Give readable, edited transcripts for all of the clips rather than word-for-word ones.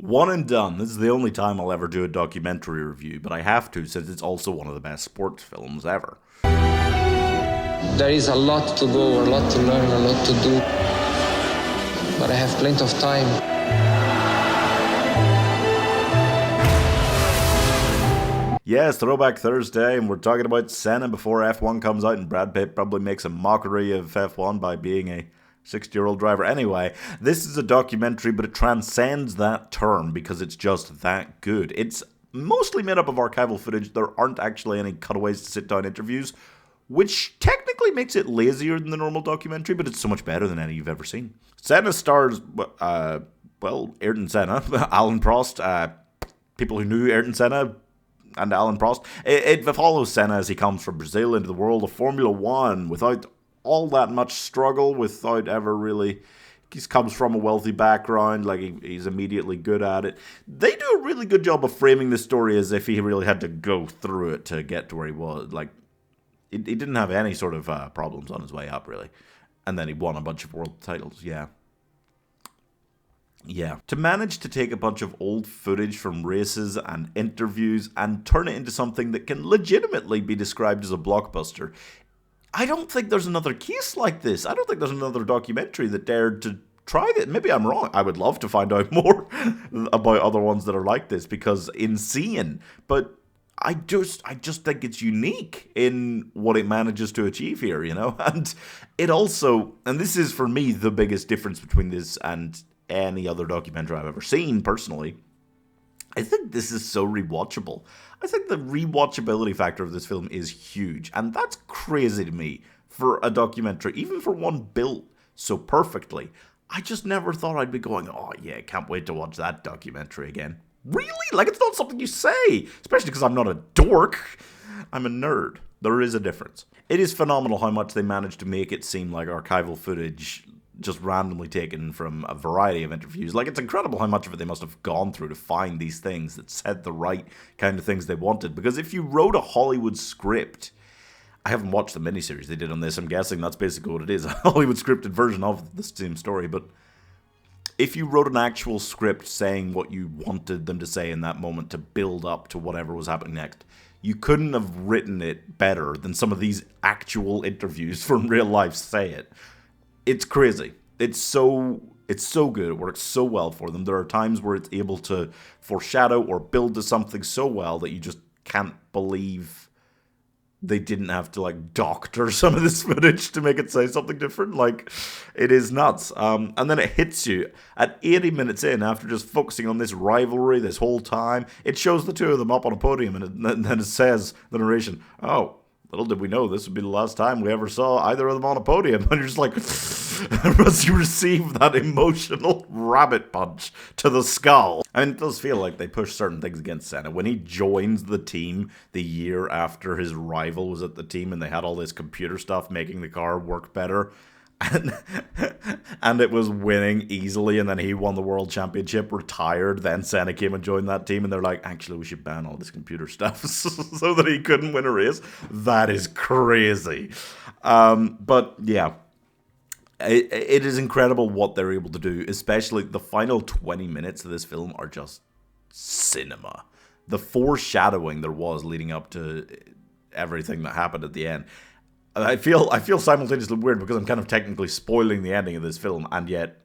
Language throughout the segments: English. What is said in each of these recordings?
One and done. This is the only time I'll ever do a documentary review, but I have to since it's also one of the best sports films ever. There is a lot to go, a lot to learn, a lot to do. But I have plenty of time. Yes, Throwback Thursday, and we're talking about Senna before F1 comes out, and Brad Pitt probably makes a mockery of F1 by being a 60-year-old driver. Anyway, this is a documentary, but it transcends that term because it's just that good. It's mostly made up of archival footage. There aren't actually any cutaways to sit-down interviews, which technically makes it lazier than the normal documentary, but it's so much better than any you've ever seen. Senna stars, Ayrton Senna, Alan Prost, people who knew Ayrton Senna, and Alan Prost. It follows Senna as he comes from Brazil into the world of Formula One without all that much struggle, without ever really... He comes from a wealthy background, like he's immediately good at it. They do a really good job of framing the story as if he really had to go through it to get to where he was. Like, he didn't have any sort of problems on his way up, really. And then he won a bunch of world titles, yeah. To manage to take a bunch of old footage from races and interviews and turn it into something that can legitimately be described as a blockbuster, I don't think there's another case like this. I don't think there's another documentary that dared to try that. Maybe I'm wrong. I would love to find out more about other ones that are like this because insane. But I just think it's unique in what it manages to achieve here, you know? And it also, and this is for me the biggest difference between this and any other documentary I've ever seen personally, I think this is so rewatchable. I think the rewatchability factor of this film is huge, and that's crazy to me for a documentary, even for one built so perfectly. I just never thought I'd be going, oh yeah, can't wait to watch that documentary again. Really? Like, it's not something you say, especially because I'm not a dork. I'm a nerd. There is a difference. It is phenomenal how much they managed to make it seem like archival footage just randomly taken from a variety of interviews. Like, it's incredible how much of it they must have gone through to find these things that said the right kind of things they wanted. Because if you wrote a Hollywood script, I haven't watched the miniseries they did on this, I'm guessing that's basically what it is, a Hollywood scripted version of the same story, but if you wrote an actual script saying what you wanted them to say in that moment to build up to whatever was happening next, you couldn't have written it better than some of these actual interviews from real life say it. It's crazy. It's so good. It works so well for them. There are times where it's able to foreshadow or build to something so well that you just can't believe they didn't have to, like, doctor some of this footage to make it say something different. Like, it is nuts. And then it hits you at 80 minutes in, after just focusing on this rivalry this whole time. It shows the two of them up on a podium, and then it says, the narration, oh, little did we know this would be the last time we ever saw either of them on a podium. And you're just like, as you receive that emotional rabbit punch to the skull. I mean, it does feel like they push certain things against Senna. When he joins the team the year after his rival was at the team and they had all this computer stuff making the car work better, and it was winning easily, and then he won the world championship, retired, then Senna came and joined that team, and they're like, actually, we should ban all this computer stuff so that he couldn't win a race. That is crazy. But yeah, it is incredible what they're able to do, especially the final 20 minutes of this film are just cinema. The foreshadowing there was leading up to everything that happened at the end. I feel simultaneously weird because I'm kind of technically spoiling the ending of this film, and yet,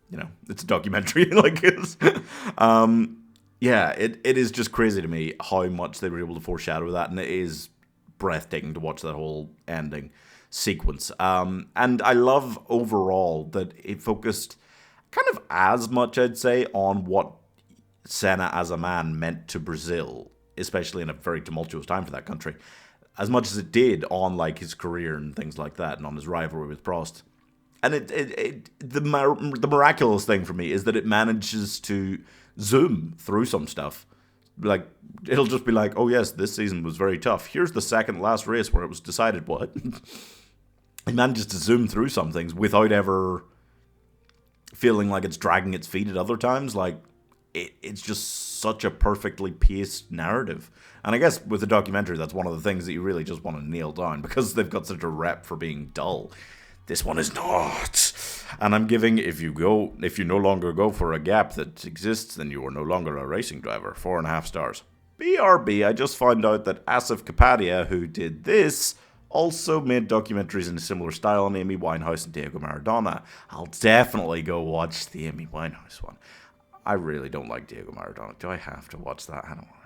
you know, it's a documentary. Like, it's, yeah, it is just crazy to me how much they were able to foreshadow that, and it is breathtaking to watch that whole ending sequence. And I love overall that it focused kind of as much, I'd say, on what Senna as a man meant to Brazil, especially in a very tumultuous time for that country, as much as it did on, like, his career and things like that, and on his rivalry with Prost. And the miraculous thing for me is that it manages to zoom through some stuff. Like, it'll just be like, oh yes, this season was very tough. Here's the second last race where it was decided what. It manages to zoom through some things without ever feeling like it's dragging its feet at other times. Like, it's just such a perfectly paced narrative. And I guess with a documentary, that's one of the things that you really just want to nail down, because they've got such a rep for being dull. This one is not. And I'm giving, if you no longer go for a gap that exists, then you are no longer a racing driver. 4.5 stars. BRB, I just found out that Asif Kapadia, who did this, also made documentaries in a similar style on Amy Winehouse and Diego Maradona. I'll definitely go watch the Amy Winehouse one. I really don't like Diego Maradona. Do I have to watch that? I don't know.